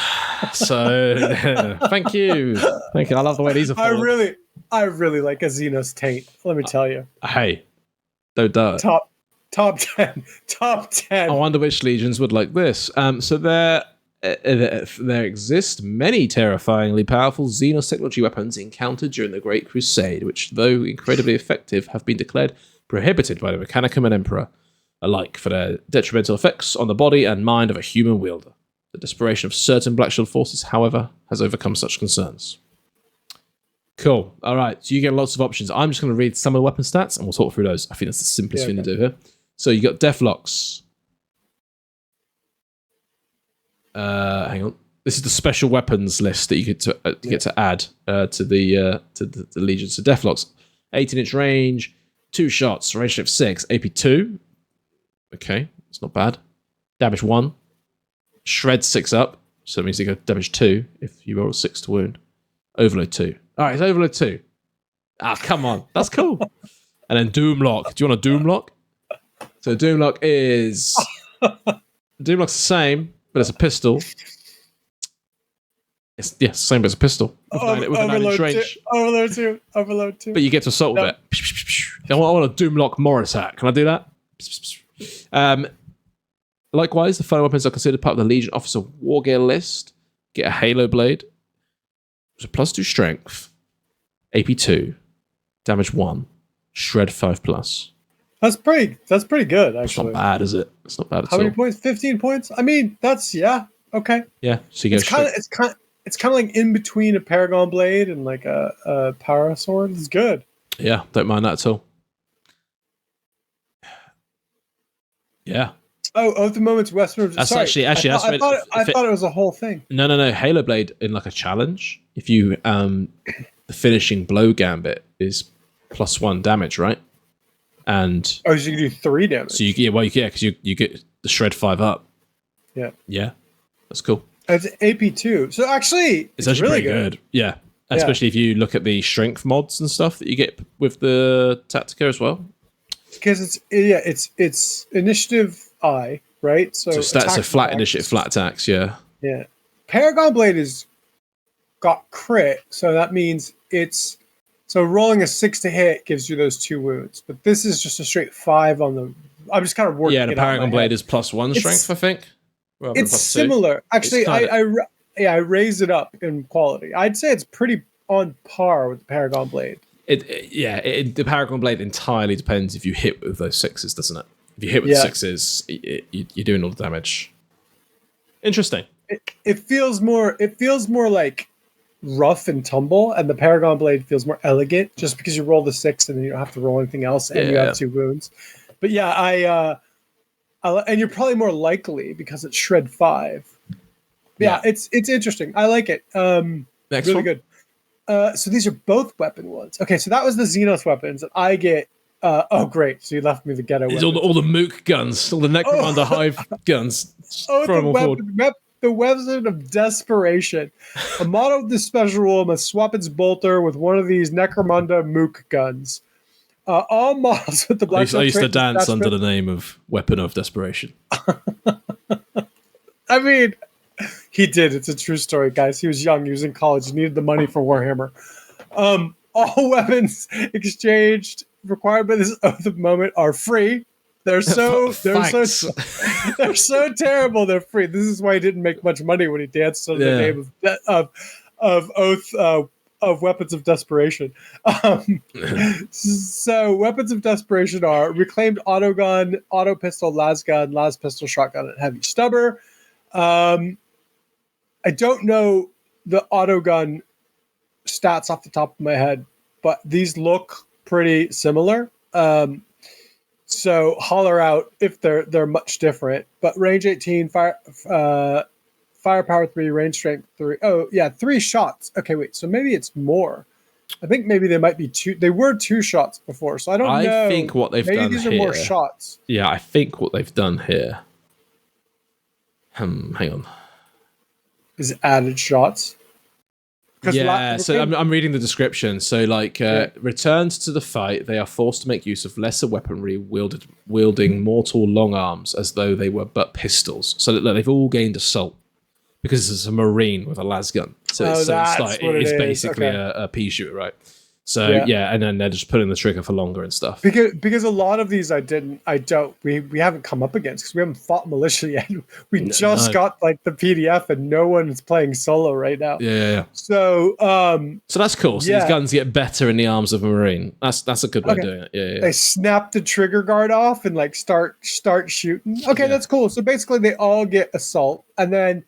So thank you. I love the way these are forward. I really like a Xenos Taint. Let me tell you. Hey, don't do it. Top 10. I wonder which legions would like this. So there exist many terrifyingly powerful Xenos technology weapons encountered during the Great Crusade, which, though incredibly effective, have been declared prohibited by the Mechanicum and Emperor alike for their detrimental effects on the body and mind of a human wielder. The desperation of certain Black Shield forces, however, has overcome such concerns. Cool. All right, so you get lots of options. I'm just going to read some of the weapon stats, and we'll talk through those. I think that's the simplest thing to do here. So you got Deathlocks. Hang on. This is the special weapons list that you get to add to the Legion. So Deathlocks, 18-inch range, 2 shots, range shift 6, AP 2. Okay, it's not bad. Damage 1. Shred 6 up, so that means you go damage 2 if you roll 6 to wound. Overload 2. All right, it's Overload 2. Ah, come on, that's cool. And then Doomlock. Do you want a Doomlock? So Doomlock is Doomlock's the same, but it's a pistol. It's same as a pistol with a 9-inch range. Overload 2. But you get to assault with it. I want a Doomlock more attack. Can I do that? Likewise, the following weapons are considered part of the Legion Officer War Gear list. Get a Halo Blade. It's a +2 strength. AP 2. Damage 1. Shred 5+. That's pretty good, actually. It's not bad, is it? It's not bad at all. How many points? 15 points? I mean, that's okay. Yeah, so you go it's kind of like in between a Paragon Blade and like a Power Sword. It's good. Yeah, don't mind that at all. Yeah. Oh, Oath of Moments Western. That's sorry. actually. I thought it was a whole thing. No. Halo Blade in like a challenge. If you the finishing blow gambit is +1 damage, right? And so you can do 3 damage. So because you get the shred 5 up. Yeah, that's cool. It's AP 2, so actually it's actually really pretty good. Yeah, especially if you look at the strength mods and stuff that you get with the Tactica as well. Because it's initiative I, right? So flat initiative, flat attacks. Yeah. Paragon Blade got crit, so that means it's So rolling a 6 to hit gives you those 2 wounds, but this is just a straight 5 on the. I'm just kind of working. Yeah, the it out in Paragon my Blade head. is +1 strength, I think. Rather than It's +2. similar. Actually, It's I raised it up in quality. I'd say it's pretty on par with the Paragon Blade. The Paragon Blade entirely depends if you hit with those 6s, doesn't it? If you hit with 6s, you're doing all the damage. Interesting. It feels more like rough and tumble, and the Paragon Blade feels more elegant just because you roll the 6 and then you don't have to roll anything else, and you have 2 wounds. But yeah, and you're probably more likely because it's shred 5. Yeah, it's interesting. I like it. Next really one. good. So these are both weapon ones. Okay, so that was the Xenos weapons, and I get. Oh, great! So you left me the ghetto. It's all the Mook guns, all the Necromunda Hive guns. The weapon of desperation. A model of this special rule must swap its bolter with one of these Necromunda Mook guns. All models with the black. I used to dance under the name of Weapon of Desperation. I mean, he did. It's a true story, guys. He was young. He was in college. He needed the money for Warhammer. All weapons exchanged required by this oath of moment are free. They're so terrible. They're free. This is why he didn't make much money when he danced under the name of oath of weapons of desperation. So weapons of desperation are reclaimed autogun, auto pistol, las pistol, shotgun, and heavy stubber. I don't know the autogun stats off the top of my head, but these look pretty similar. So holler out if they're much different. But range 18, firepower 3, range strength 3. Oh yeah, 3 shots. Okay, wait. So maybe it's more. I think maybe they might be 2. They were 2 shots before, so I don't know. I think what they've done here. Maybe these are more shots. Yeah, I think what they've done here. Hang on. Is added shots. Yeah, so I'm reading the description. So, returned to the fight, they are forced to make use of lesser weaponry wielding mortal long arms as though they were but pistols. So that they've all gained assault because it's a marine with a las gun. So it's basically a pea shooter, right? So and then they're just putting the trigger for longer and stuff. Because a lot of these we haven't come up against because we haven't fought militia yet. We just got like the PDF and no one is playing solo right now. Yeah. So that's cool. So these guns get better in the arms of a marine. That's a good way of doing it. Yeah. They snap the trigger guard off and like start shooting. Okay, that's cool. So basically they all get assault, and then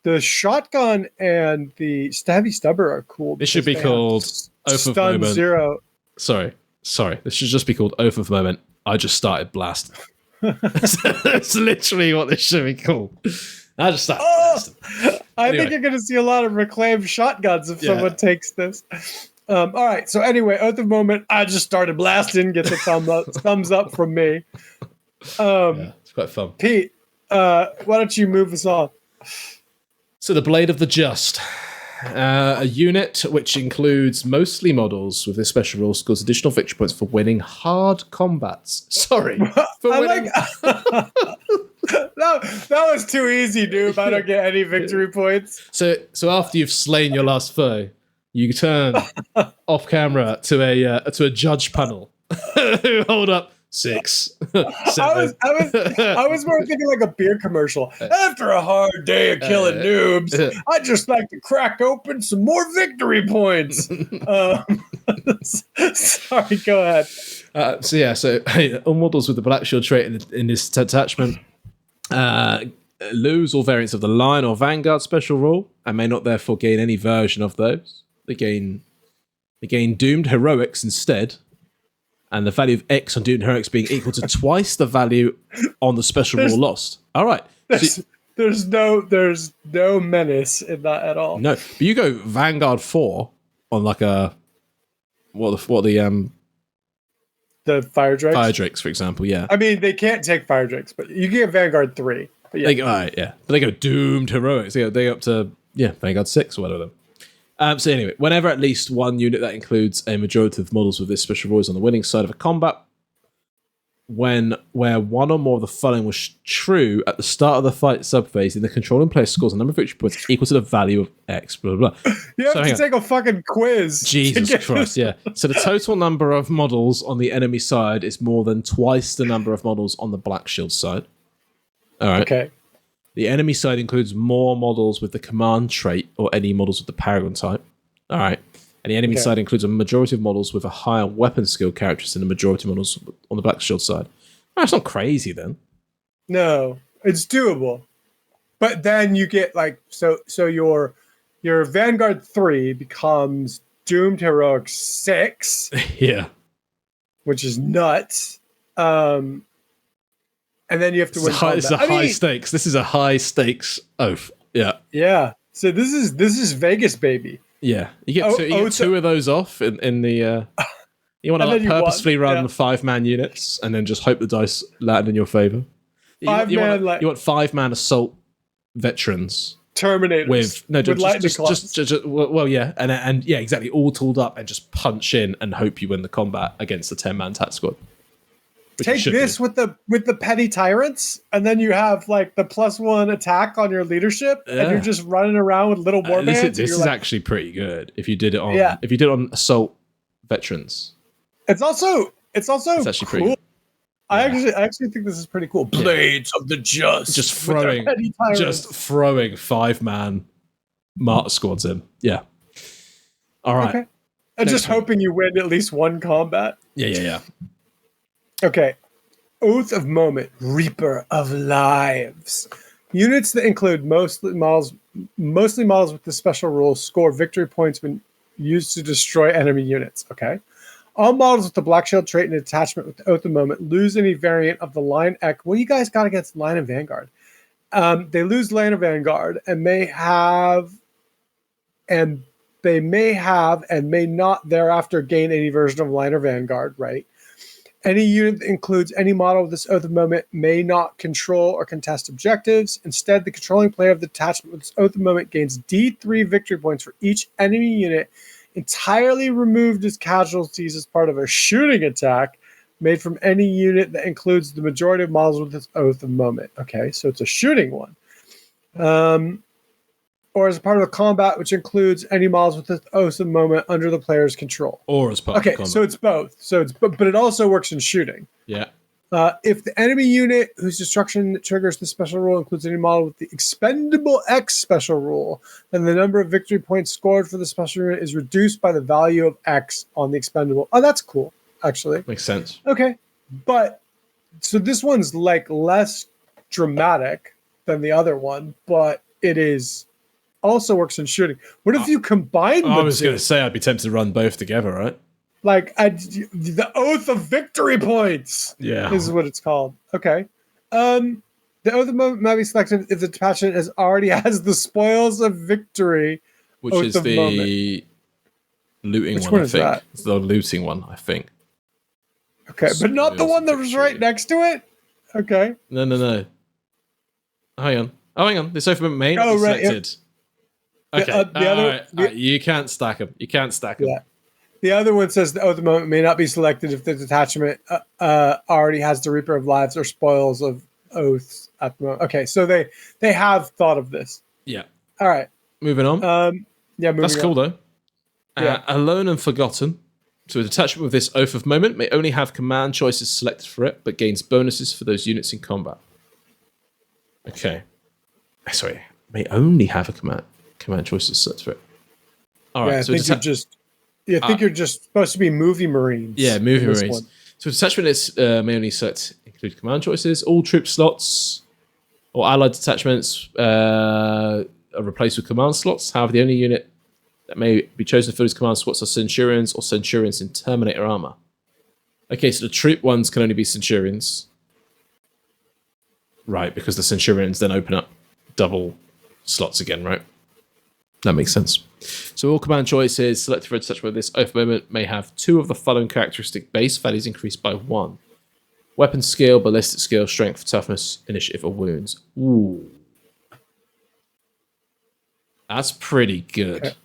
the shotgun and the heavy stubber are cool. This should be called Oath of Moment. 0. Sorry. This should just be called Oath of Moment. I just started blasting. That's literally what this should be called. I just started blasting. I think you're going to see a lot of reclaimed shotguns if someone takes this. All right. So anyway, Oath of Moment. I just started blasting. Get the thumbs up from me. It's quite fun. Pete, why don't you move us on? So the Blade of the Just. A unit which includes mostly models with this special rule scores additional victory points for winning hard combats. Sorry. That was too easy, dude. I don't get any victory points. So after you've slain your last foe, you turn off camera to a judge panel who hold up 6. 7. I was more thinking like a beer commercial. After a hard day of killing noobs, I just like to crack open some more victory points. Sorry, go ahead. So all models with the Black Shield trait in this detachment lose all variants of the Lion or Vanguard special rule and may not therefore gain any version of those. They gain Doomed Heroics instead. And the value of X on Doomed Heroics being equal to twice the value on the special rule lost. All right. There's no menace in that at all. No, but you go Vanguard 4 on like a the Fire Drakes? Fire Drakes, for example, yeah. I mean, they can't take Fire Drakes, but you get Vanguard 3. But They go Doomed Heroics. They go up to Vanguard 6 or whatever. So anyway, whenever at least one unit that includes a majority of models with this special rule is on the winning side of a combat, where one or more of the following was true at the start of the fight subphase, in the controlling player scores a number of victory points equal to the value of X, blah, blah, blah. You have to take a fucking quiz. Jesus Christ, yeah. So the total number of models on the enemy side is more than twice the number of models on the Black Shield side. All right. Okay. The enemy side includes more models with the command trait or any models with the Paragon type. All right. And the enemy side includes a majority of models with a higher weapon skill characteristic than the majority of models on the Black Shield side. That's not crazy then. No, it's doable. But then you get like so your Vanguard 3 becomes Doomed Heroic 6. Yeah. Which is nuts. And then you have to win combat. It's a high stakes. This is a high stakes oath. Yeah. Yeah. So this is Vegas, baby. Yeah, you get two of those off in the. You want to like purposefully run 5-man units and then just hope the dice land in your favor. You want 5-man assault veterans, Terminators with well, yeah, and yeah, exactly, all tooled up and just punch in and hope you win the combat against the 10-man tat squad. Take this with the petty tyrants, and then you have like the +1 attack on your leadership, and you're just running around with little warbands. This is actually pretty good if you did it on assault veterans. It's actually pretty cool. good. I actually think this is pretty cool. Blades of the Just, just throwing 5-man Mart squads in. Yeah. All right. Okay. And just hoping you win at least one combat. Yeah. Okay. Oath of Moment, Reaper of Lives. Units that include mostly models with the special rule score victory points when used to destroy enemy units. Okay. All models with the Black Shield trait and attachment with the Oath of Moment lose any variant of the Line Ek. What do you guys got against Line of Vanguard? They lose Line of Vanguard and may not thereafter gain any version of Line of Vanguard, right? Any unit that includes any model with this Oath of Moment may not control or contest objectives. Instead, the controlling player of the detachment with this Oath of Moment gains D3 victory points for each enemy unit entirely removed as casualties as part of a shooting attack made from any unit that includes the majority of models with this Oath of Moment. Okay, so it's a shooting one. Or as part of a combat which includes any models with this Oath of Moment under the player's control. Or as part of combat. So it's both. But it also works in shooting. Yeah. If the enemy unit whose destruction triggers the special rule includes any model with the expendable X special rule, then the number of victory points scored for the special unit is reduced by the value of X on the expendable. Oh, that's cool, actually. Makes sense. Okay. But so this one's like less dramatic than the other one, but it is also works in shooting. What if you combine them? I was going to say I'd be tempted to run both together, right? Like the Oath of Victory Points, is what it's called. Okay, the Oath of Moment might be selected if the detachment already has the Spoils of Victory, which Oath is of the Moment. looting Which one. one I is think that? it's the looting one. I think. Okay, but not the one that was right next to it. Okay. No. Hang on. This Oath of Moment may not be selected. Okay, you can't stack them. Yeah. The other one says the Oath of Moment may not be selected if the detachment already has the Reaper of Lives or Spoils of Oaths at the moment. Okay, so they have thought of this. Yeah. All right. Moving on. That's cool though. Yeah. Alone and Forgotten. So a detachment with this Oath of Moment may only have command choices selected for it, but gains bonuses for those units in combat. Okay. Sorry. May only have a command choices selected for it. All right. Yeah, so I think you're just supposed to be movie Marines. Yeah, movie Marines. So detachment is may only include command choices. All troop slots or allied detachments are replaced with command slots. However, the only unit that may be chosen for these command slots are Centurions or Centurions in Terminator armor. Okay, so the troop ones can only be Centurions. Right, because the Centurions then open up double slots again, right? That makes sense. So all command choices selected for a detachment with this Oath Moment may have 2 of the following characteristic base values increased by 1. Weapon skill, ballistic skill, strength, toughness, initiative, or wounds. Ooh. That's pretty good. Okay.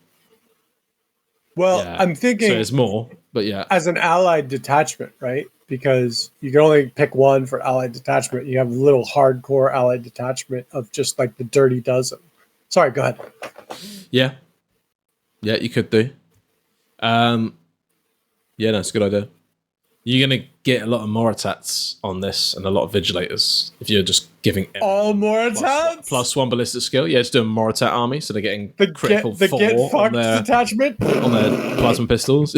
Well, Yeah. I'm thinking... So there's more. But yeah. As an allied detachment, right? Because you can only pick one for allied detachment. You have a little hardcore allied detachment of just like the dirty dozen. Sorry, go ahead. Yeah. Yeah, you could do. Yeah, no, it's a good idea. You're going to get a lot of Moritats on this and a lot of Vigilators if you're just giving all Moritats? plus one ballistic skill. Yeah, just doing Moritat army, so they're getting critical the 4 get fucked on their plasma pistols.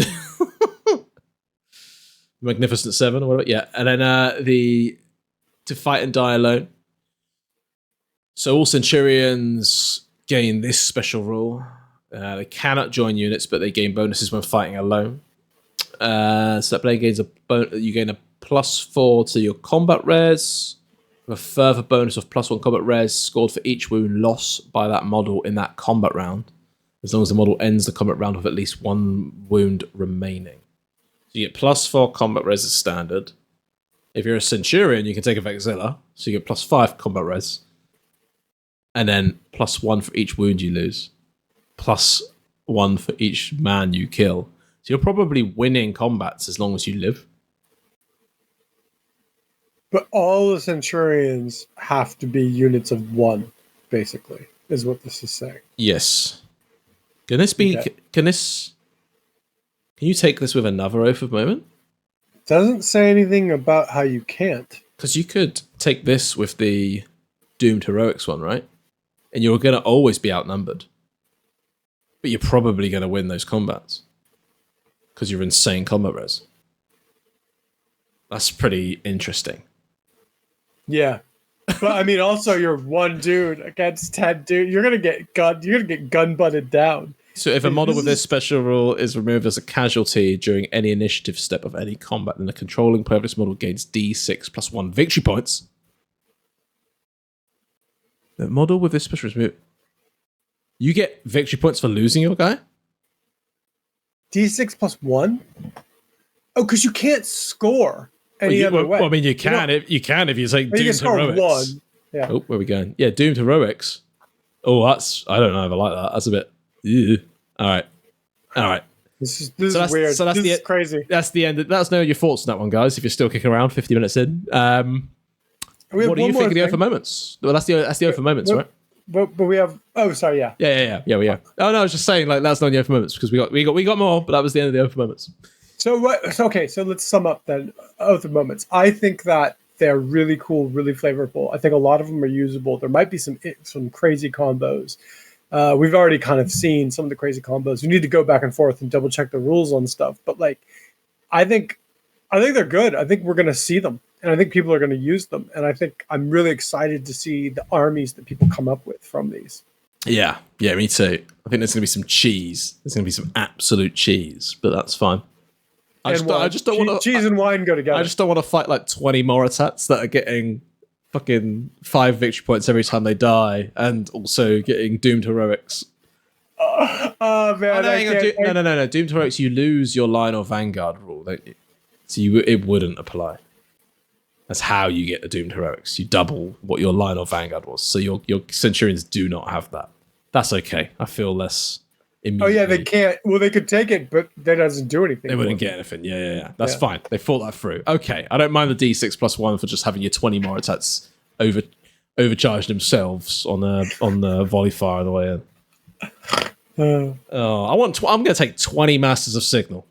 Magnificent 7 or whatever. Yeah, and then to fight and die alone. So all Centurions gain this special rule. They cannot join units, but they gain bonuses when fighting alone. So that blade gains you gain a +4 to your combat res, with a further bonus of +1 combat res scored for each wound lost by that model in that combat round, as long as the model ends the combat round with at least 1 wound remaining. So you get +4 combat res as standard. If you're a Centurion, you can take a Vexilla, so you get +5 combat res, and then +1 for each wound you lose, +1 for each man you kill. So you're probably winning combats as long as you live. But all the Centurions have to be units of 1, basically, is what this is saying. Yes. Can this be... Okay. Can you take this with another Oath of Moment? Doesn't say anything about how you can't. Because you could take this with the Doomed Heroics one, right? And you're going to always be outnumbered. But you're probably going to win those combats. Because you're insane combat res. That's pretty interesting. Yeah. But I mean, also you're 1 dude against 10 dude. You're gonna get gun butted down. So if a model with this special rule is removed as a casualty during any initiative step of any combat, then the controlling player of this model gains D6 +1 victory points. The model with this special is removed. You get victory points for losing your guy? D6 +1? Oh, because you can't score any other way. Well, I mean, you can if you take Doomed Heroics. 1. Yeah. Oh, where are we going? Yeah, Doomed Heroics. Oh, I don't know if I like that. That's a bit... Ew. All right. This is weird. So this is crazy. That's the end. Let us know your thoughts on that one, guys, if you're still kicking around 50 minutes in. What do you think of the Oath of Moments? Well, that's the Oath of Moments, right? But we have... Oh, sorry, yeah. Yeah, we have. Oh, no, I was just saying, like, that's not the Oath of Moments, because we got more, but that was the end of the Oath of Moments. So let's sum up then. Oath of Moments. I think that they're really cool, really flavorful. I think a lot of them are usable. There might be some crazy combos. We've already kind of seen some of the crazy combos. We need to go back and forth and double check the rules on stuff. But like, I think they're good. I think we're going to see them, and I think people are going to use them. And I think I'm really excited to see the armies that people come up with from these. Yeah, me too. I think there's going to be some cheese. There's going to be some absolute cheese, but that's fine. I just don't want to... Cheese and wine go together. I just don't want to fight like 20 Moritats that are getting fucking 5 victory points every time they die, and also getting Doomed Heroics. Oh man! No. Doomed Heroics, you lose your line or Vanguard rule, don't you? So it wouldn't apply. That's how you get the Doomed Heroics. You double what your line or Vanguard was. So your Centurions do not have that. That's okay. I feel less... Oh yeah, they can't. Well, they could take it, but that doesn't do anything. They wouldn't get anything. Yeah. That's fine. They thought that through. Okay, I don't mind the D6 +1 for just having your 20 Moritats overcharge themselves on the volley fire on the way in. I'm going to take 20 Masters of Signal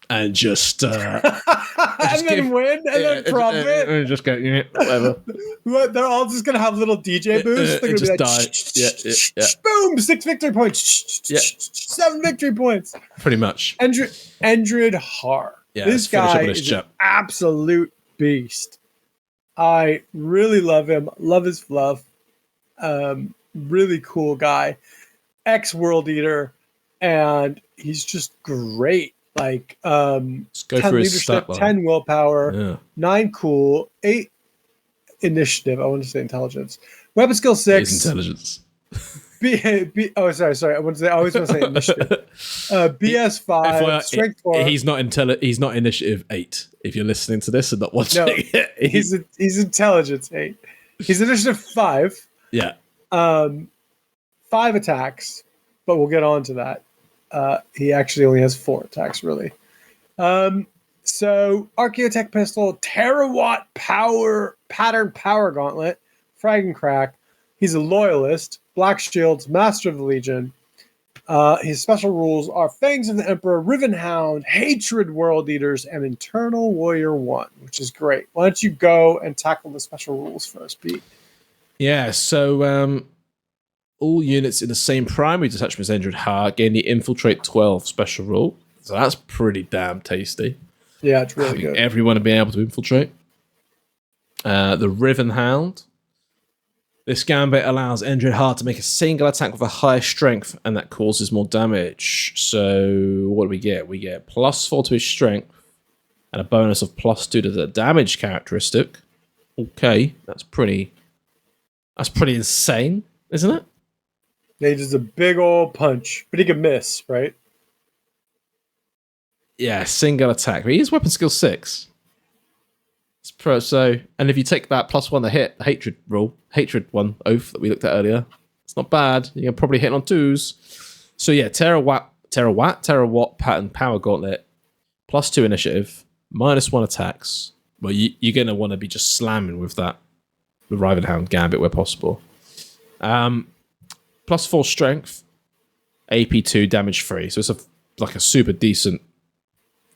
and just then win and then profit and just go whatever. They're all just gonna have little DJ boosts. They're just die. Yeah. Boom! 6 victory points. 7 victory points. Pretty much. Endryd Haar. Yeah, this guy is an absolute beast. I really love him. Love his fluff. Really cool guy. Ex-World Eater, and he's just great. Like 10 leadership, 10 willpower, 9 cool, 8 initiative. I want to say intelligence. Weapon skill 6. Intelligence. Sorry. I always want to say initiative. BS 5. Strength 4. He's not initiative 8. If you're listening to this and not watching it, he's intelligence 8. He's initiative 5. Yeah. 5 attacks, but we'll get on to that. He actually only has 4 attacks, really. So Archaeotech pistol, terawatt power pattern power gauntlet, frag and crack. He's a loyalist, black shields, master of the Legion. His special rules are Fangs of the Emperor, Riven Hound, Hatred World Eaters, and Internal Warrior 1, which is great. Why don't you go and tackle the special rules first, Pete? Yeah, so all units in the same primary detachment as Endryd Haar gain the Infiltrate 12 special rule. So that's pretty damn tasty. Yeah, it's really good. Everyone to be able to infiltrate. The Riven Hound. This gambit allows Endryd Haar to make a single attack with a higher strength, and that causes more damage. So what do we get? We get +4 to his strength, and a bonus of +2 to the damage characteristic. Okay, that's pretty insane, isn't it? Yeah, he does a big old punch, but he can miss, right? Yeah, single attack. But he is weapon skill 6. It's pro. So, and if you take that +1 to hit, the hatred rule, hatred one oath that we looked at earlier, it's not bad. You can probably hit on 2s. So yeah, terawatt pattern power gauntlet, +2 initiative, -1 attacks. Well, you're gonna want to be just slamming with that, the Riven Hound gambit where possible. +4 strength, AP2 damage free. So it's like a super decent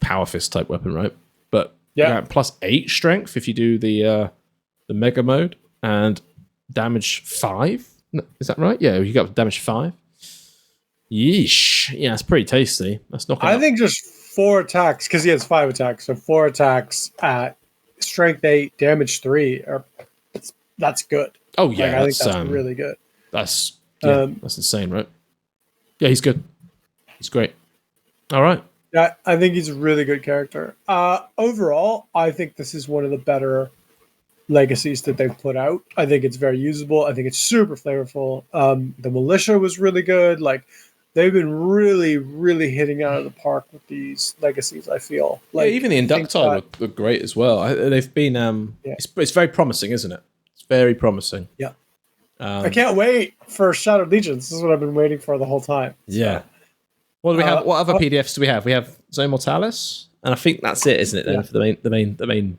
power fist type weapon, right? But yeah, +8 strength if you do the mega mode, and damage 5. Is that right? Yeah, you got damage 5. Yeesh. Yeah, it's pretty tasty. That's not. I think just 4 attacks, because he has 5 attacks, so 4 attacks at strength 8, damage 3. That's good. Oh yeah, I think that's really good. That's insane, right? Yeah, he's good. He's great. All right. Yeah, I think he's a really good character. Overall, I think this is one of the better legacies that they've put out. I think it's very usable. I think it's super flavorful. The militia was really good. Like, they've been really, really hitting out of the park with these legacies, I feel. Like, yeah, even the Inductile look great as well. They've been... It's very promising, isn't it? It's very promising. Yeah. I can't wait for Shattered Legions. This is what I've been waiting for the whole time. Yeah. What do we have? What other PDFs do we have? We have Zone Mortalis, and I think that's it, isn't it? Then for the main.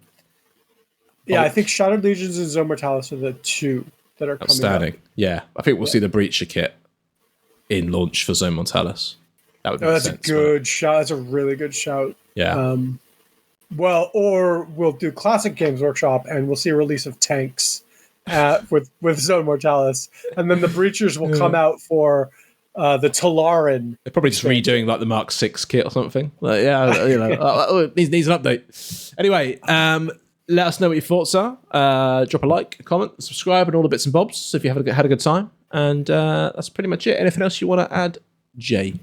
Yeah, I think Shattered Legions and Zone Mortalis are the 2 that are outstanding. Coming up. Yeah, I think we'll see the Breacher kit in launch for Zone Mortalis. That would make sense. That's a good shout. That's a really good shout. Yeah. Well, or we'll do Classic Games Workshop, and we'll see a release of tanks with Zone Mortalis, and then the Breachers will come out for the Talaran. They're probably just redoing like the Mark 6 kit or something. Like, yeah, you know, it needs an update. Anyway, let us know what your thoughts are. Drop a like, a comment, subscribe, and all the bits and bobs if you had a good time. And that's pretty much it. Anything else you want to add, Jay?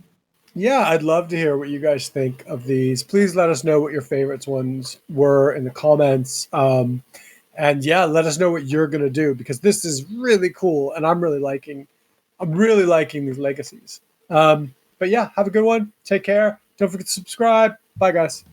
Yeah, I'd love to hear what you guys think of these. Please let us know what your favorites ones were in the comments. And yeah, let us know what you're gonna do, because this is really cool, and I'm really liking these legacies. But yeah, have a good one. Take care. Don't forget to subscribe. Bye, guys.